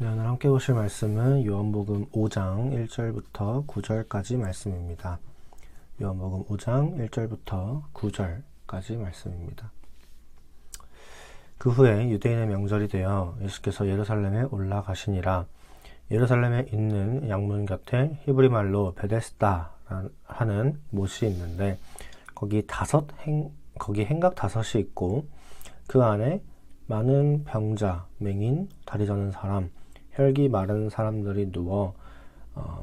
네, 오늘 함께 보실 말씀은 요한복음 5장 1절부터 9절까지 말씀입니다. 요한복음 5장 1절부터 9절까지 말씀입니다. 그 후에 유대인의 명절이 되어 예수께서 예루살렘에 올라가시니라. 예루살렘에 있는 양문 곁에 히브리 말로 베데스다 하는 못이 있는데 거기 행각 5이 있고 그 안에 많은 병자, 맹인, 다리 저는 사람, 혈기 마른 사람들이 누워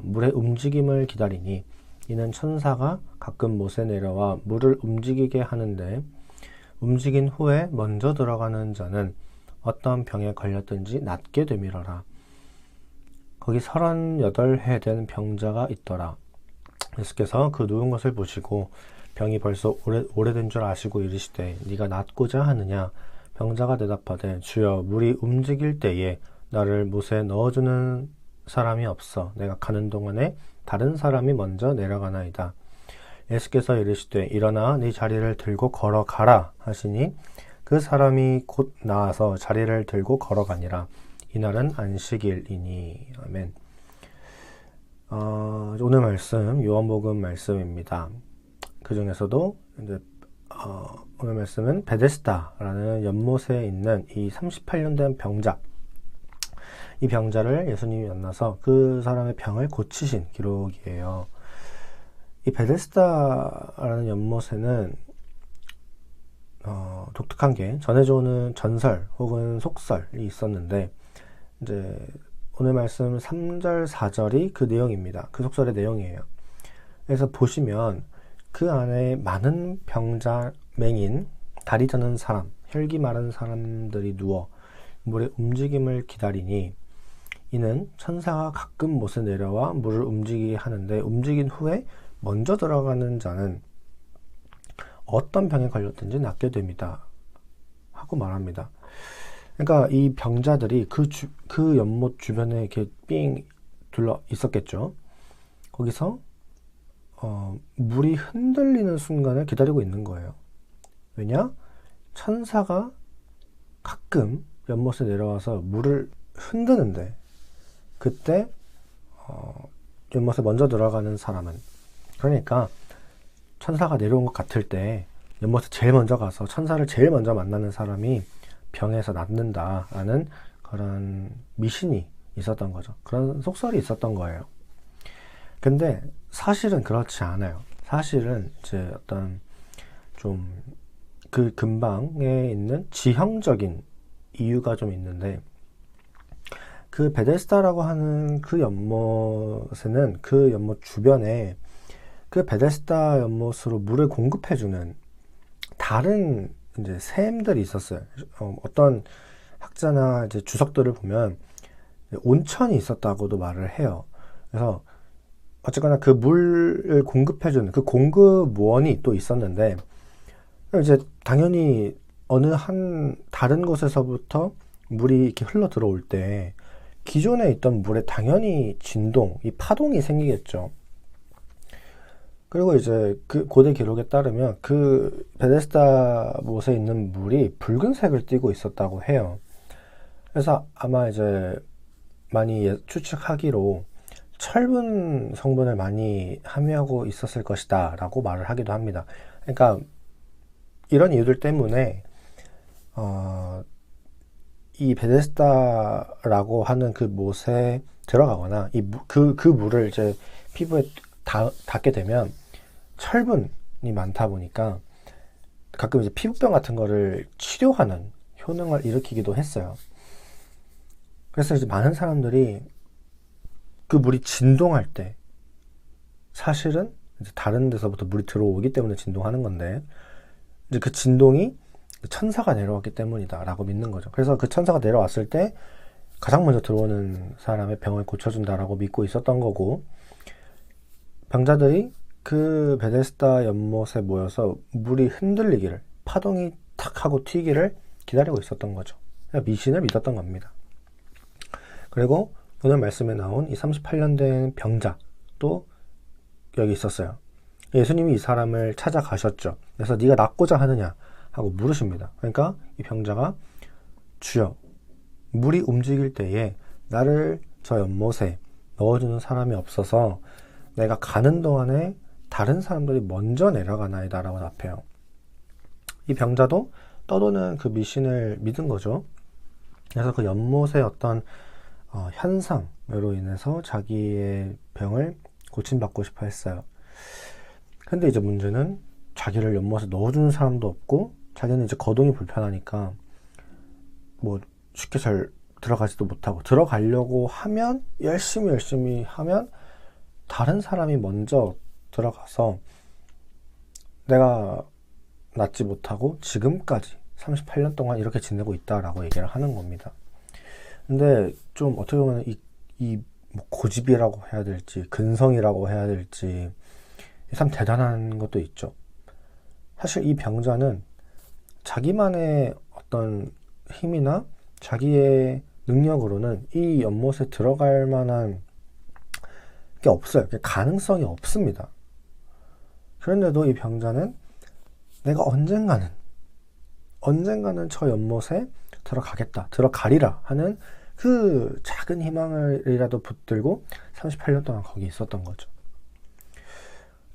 물의 움직임을 기다리니 이는 천사가 가끔 못에 내려와 물을 움직이게 하는데 움직인 후에 먼저 들어가는 자는 어떤 병에 걸렸든지 낫게 되밀어라. 거기 38해 된 병자가 있더라. 예수께서 그 누운 것을 보시고 병이 벌써 오래된 줄 아시고 이르시되 네가 낫고자 하느냐? 병자가 대답하되 주여 물이 움직일 때에 나를 못에 넣어주는 사람이 없어 내가 가는 동안에 다른 사람이 먼저 내려가나이다. 예수께서 이르시되 일어나 네 자리를 들고 걸어가라 하시니 그 사람이 곧 나와서 자리를 들고 걸어가니라. 이날은 안식일이니. 아멘. 오늘 말씀 요한복음 말씀입니다. 그 중에서도 이제 오늘 말씀은 베데스다라는 연못에 있는 이 38년 된 병자, 이 병자를 예수님이 만나서 그 사람의 병을 고치신 기록이에요. 이 베데스다라는 연못에는 독특한 게 전해져오는 전설 혹은 속설이 있었는데 이제 오늘 말씀 3절 4절이 그 내용입니다. 그 속설의 내용이에요. 그래서 보시면 그 안에 많은 병자, 맹인, 다리 저는 사람, 혈기 마른 사람들이 누워 물의 움직임을 기다리니 이는 천사가 가끔 못에 내려와 물을 움직이게 하는데 움직인 후에 먼저 들어가는 자는 어떤 병에 걸렸든지 낫게 됩니다. 하고 말합니다. 그러니까 이 병자들이 그 연못 주변에 이렇게 삥 둘러 있었겠죠. 거기서 물이 흔들리는 순간을 기다리고 있는 거예요. 왜냐? 천사가 가끔 연못에 내려와서 물을 흔드는데 그때 연못에 먼저 들어가는 사람은, 그러니까 천사가 내려온 것 같을 때 연못에 제일 먼저 가서 천사를 제일 먼저 만나는 사람이 병에서 낫는다라는 그런 미신이 있었던 거죠. 그런 속설이 있었던 거예요. 근데 사실은 그렇지 않아요. 사실은 이제 어떤 좀 그 근방에 있는 지형적인 이유가 좀 있는데 그 베데스다라고 하는 그 연못에는 그 연못 주변에 그 베데스다 연못으로 물을 공급해주는 다른 이제 샘들이 있었어요. 어떤 학자나 이제 주석들을 보면 온천이 있었다고도 말을 해요. 그래서 어쨌거나 그 물을 공급해주는 그 공급원이 또 있었는데 이제 당연히 어느 한 다른 곳에서부터 물이 이렇게 흘러 들어올 때 기존에 있던 물에 당연히 진동, 이 파동이 생기겠죠. 그리고 이제 그 고대 기록에 따르면 그 베데스다 못에 있는 물이 붉은색을 띠고 있었다고 해요. 그래서 아마 이제 많이 추측하기로 철분 성분을 많이 함유하고 있었을 것이다 라고 말을 하기도 합니다. 그러니까 이런 이유들 때문에 이 베데스다라고 하는 그 못에 들어가거나 그 물을 이제 피부에 닿게 되면 철분이 많다 보니까 가끔 이제 피부병 같은 거를 치료하는 효능을 일으키기도 했어요. 그래서 이제 많은 사람들이 그 물이 진동할 때 사실은 이제 다른 데서부터 물이 들어오기 때문에 진동하는 건데 이제 그 진동이 천사가 내려왔기 때문이다 라고 믿는 거죠. 그래서 그 천사가 내려왔을 때 가장 먼저 들어오는 사람의 병을 고쳐준다라고 믿고 있었던 거고, 병자들이 그 베데스다 연못에 모여서 물이 흔들리기를, 파동이 탁 하고 튀기를 기다리고 있었던 거죠. 미신을 믿었던 겁니다. 그리고 오늘 말씀에 나온 이 38년 된 병자도 여기 있었어요. 예수님이 이 사람을 찾아가셨죠. 그래서 네가 낫고자 하느냐 하고 물으십니다. 그러니까 이 병자가 주여 물이 움직일 때에 나를 저 연못에 넣어주는 사람이 없어서 내가 가는 동안에 다른 사람들이 먼저 내려가나이다 라고 답해요. 이 병자도 떠도는 그 미신을 믿은 거죠. 그래서 그 연못의 어떤 현상으로 인해서 자기의 병을 고침받고 싶어 했어요. 근데 이제 문제는 자기를 연못에 넣어주는 사람도 없고, 자기는 이제 거동이 불편하니까 뭐 쉽게 잘 들어가지도 못하고, 들어가려고 하면 열심히 하면 다른 사람이 먼저 들어가서 내가 낫지 못하고 지금까지 38년 동안 이렇게 지내고 있다라고 얘기를 하는 겁니다. 근데 좀 어떻게 보면 뭐 고집이라고 해야 될지 근성이라고 해야 될지 참 대단한 것도 있죠. 사실 이 병자는 자기만의 어떤 힘이나 자기의 능력으로는 이 연못에 들어갈 만한 게 없어요. 가능성이 없습니다. 그런데도 이 병자는 내가 언젠가는 저 연못에 들어가리라 하는 그 작은 희망을이라도 붙들고 38년 동안 거기 있었던 거죠.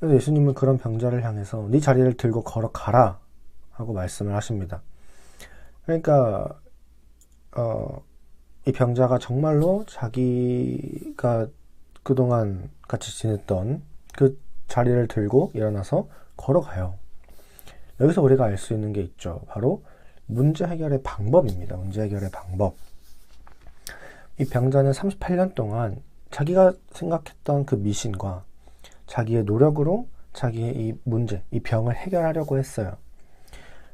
그래서 예수님은 그런 병자를 향해서 네 자리를 들고 걸어가라 하고 말씀을 하십니다. 그러니까 이 병자가 정말로 자기가 그동안 같이 지냈던 그 자리를 들고 일어나서 걸어가요. 여기서 우리가 알 수 있는 게 있죠. 바로 문제 해결의 방법입니다. 문제 해결의 방법. 이 병자는 38년 동안 자기가 생각했던 그 미신과 자기의 노력으로 자기의 이 문제, 이 병을 해결하려고 했어요.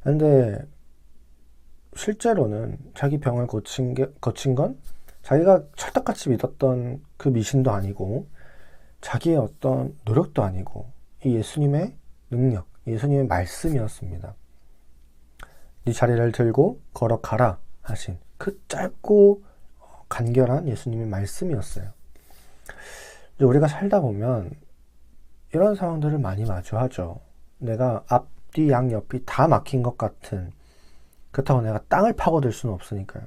그런데 실제로는 자기 병을 거친 건 자기가 찰떡같이 믿었던 그 미신도 아니고 자기의 어떤 노력도 아니고 이 예수님의 능력, 예수님의 말씀이었습니다. 네 자리를 들고 걸어가라 하신 그 짧고 간결한 예수님의 말씀이었어요. 우리가 살다 보면 이런 상황들을 많이 마주하죠. 내가 앞뒤 양옆이 다 막힌 것 같은, 그렇다고 내가 땅을 파고들 수는 없으니까요.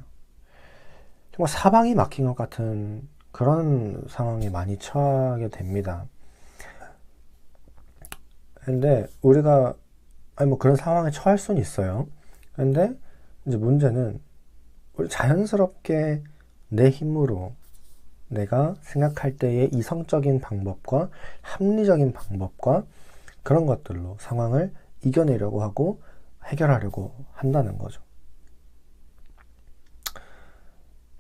정말 사방이 막힌 것 같은 그런 상황에 많이 처하게 됩니다. 근데 우리가 뭐 그런 상황에 처할 수는 있어요. 근데 이제 문제는 우리 자연스럽게 내 힘으로 내가 생각할 때의 이성적인 방법과 합리적인 방법과 그런 것들로 상황을 이겨내려고 하고 해결하려고 한다는 거죠.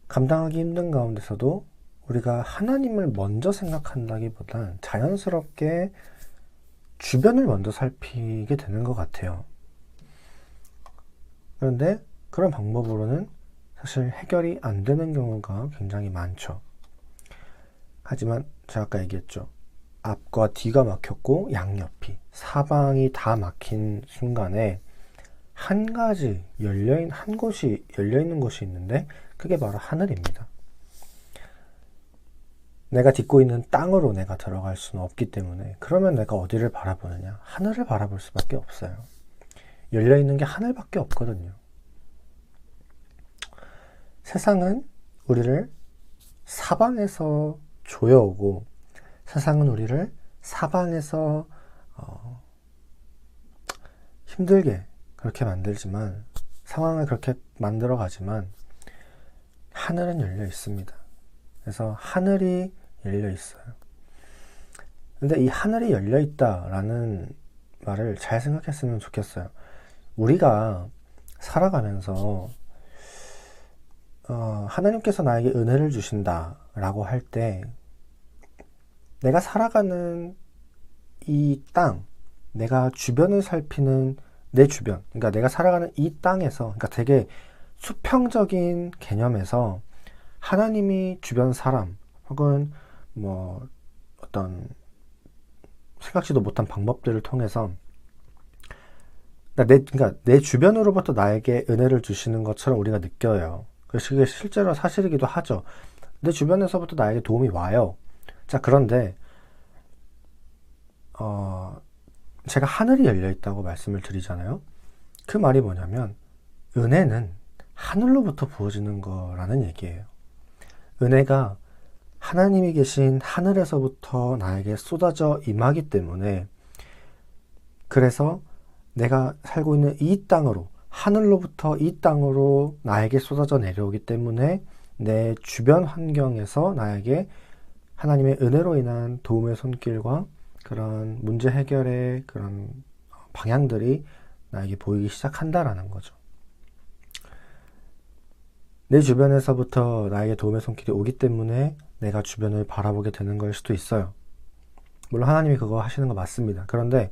감당하기 힘든 가운데서도 우리가 하나님을 먼저 생각한다기보단 자연스럽게 주변을 먼저 살피게 되는 것 같아요. 그런데 그런 방법으로는 사실 해결이 안 되는 경우가 굉장히 많죠. 하지만 제가 아까 얘기했죠. 앞과 뒤가 막혔고 양옆이, 사방이 다 막힌 순간에 한 곳이 열려있는 곳이 있는데 그게 바로 하늘입니다. 내가 딛고 있는 땅으로 내가 들어갈 수는 없기 때문에, 그러면 내가 어디를 바라보느냐? 하늘을 바라볼 수밖에 없어요. 열려있는 게 하늘밖에 없거든요. 세상은 우리를 사방에서 조여오고, 세상은 우리를 사방에서 힘들게 그렇게 만들지만, 상황을 그렇게 만들어 가지만 하늘은 열려 있습니다. 그래서 하늘이 열려 있어요. 근데 이 하늘이 열려 있다라는 말을 잘 생각했으면 좋겠어요. 우리가 살아가면서 하나님께서 나에게 은혜를 주신다라고 할 때, 내가 살아가는 이 땅, 내가 주변을 살피는 내 주변, 그러니까 내가 살아가는 이 땅에서, 그러니까 되게 수평적인 개념에서 하나님이 주변 사람 혹은 뭐 어떤 생각지도 못한 방법들을 통해서 그러니까 내 주변으로부터 나에게 은혜를 주시는 것처럼 우리가 느껴요. 그래서 그게 실제로 사실이기도 하죠. 내 주변에서부터 나에게 도움이 와요. 자, 그런데 제가 하늘이 열려 있다고 말씀을 드리잖아요. 그 말이 뭐냐면 은혜는 하늘로부터 부어지는 거라는 얘기예요. 은혜가 하나님이 계신 하늘에서부터 나에게 쏟아져 임하기 때문에, 그래서 내가 살고 있는 이 땅으로, 하늘로부터 이 땅으로 나에게 쏟아져 내려오기 때문에 내 주변 환경에서 나에게 하나님의 은혜로 인한 도움의 손길과 그런 문제 해결의 그런 방향들이 나에게 보이기 시작한다라는 거죠. 내 주변에서부터 나에게 도움의 손길이 오기 때문에 내가 주변을 바라보게 되는 걸 수도 있어요. 물론 하나님이 그거 하시는 거 맞습니다. 그런데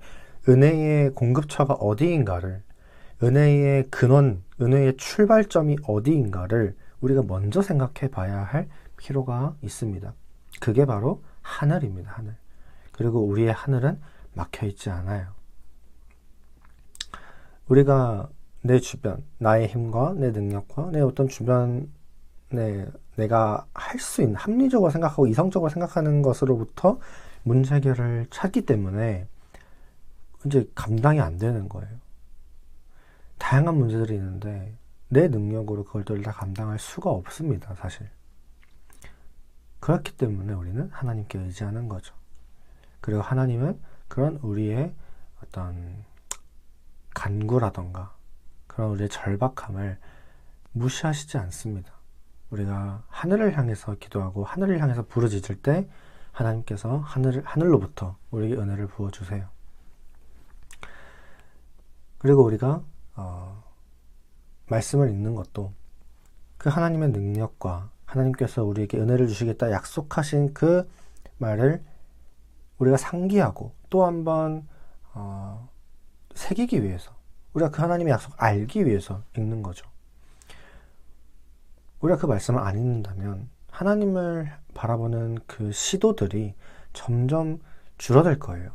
은혜의 공급처가 어디인가를, 은혜의 근원, 은혜의 출발점이 어디인가를 우리가 먼저 생각해 봐야 할 필요가 있습니다. 그게 바로 하늘입니다. 하늘. 그리고 우리의 하늘은 막혀 있지 않아요. 우리가 내 주변, 나의 힘과 내 능력과 내 어떤 주변에 내가 할 수 있는, 합리적으로 생각하고 이성적으로 생각하는 것으로부터 문제 해결을 찾기 때문에 이제 감당이 안 되는 거예요. 다양한 문제들이 있는데 내 능력으로 그걸 다 감당할 수가 없습니다, 사실. 그렇기 때문에 우리는 하나님께 의지하는 거죠. 그리고 하나님은 그런 우리의 어떤 간구라던가 그런 우리의 절박함을 무시하시지 않습니다. 우리가 하늘을 향해서 기도하고 하늘을 향해서 부르짖을 때 하나님께서 하늘로부터 우리에게 은혜를 부어주세요. 그리고 우리가 말씀을 읽는 것도 그 하나님의 능력과 하나님께서 우리에게 은혜를 주시겠다 약속하신 그 말을 우리가 상기하고 또 한번 새기기 위해서, 우리가 그 하나님의 약속을 알기 위해서 읽는 거죠. 우리가 그 말씀을 안 읽는다면 하나님을 바라보는 그 시도들이 점점 줄어들 거예요.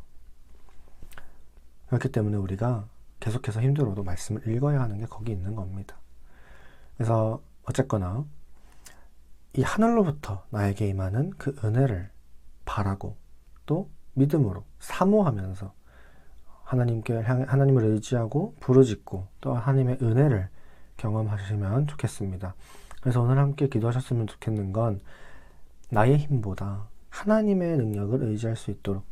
그렇기 때문에 우리가 계속해서 힘들어도 말씀을 읽어야 하는 게 거기 있는 겁니다. 그래서 어쨌거나 이 하늘로부터 나에게 임하는 그 은혜를 바라고 또 믿음으로 사모하면서 하나님을 의지하고 부르짖고 또 하나님의 은혜를 경험하시면 좋겠습니다. 그래서 오늘 함께 기도하셨으면 좋겠는 건 나의 힘보다 하나님의 능력을 의지할 수 있도록,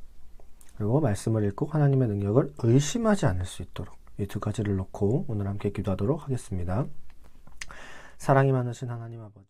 그리고 말씀을 읽고 하나님의 능력을 의심하지 않을 수 있도록, 이 두 가지를 놓고 오늘 함께 기도하도록 하겠습니다. 사랑이 많으신 하나님 아버지,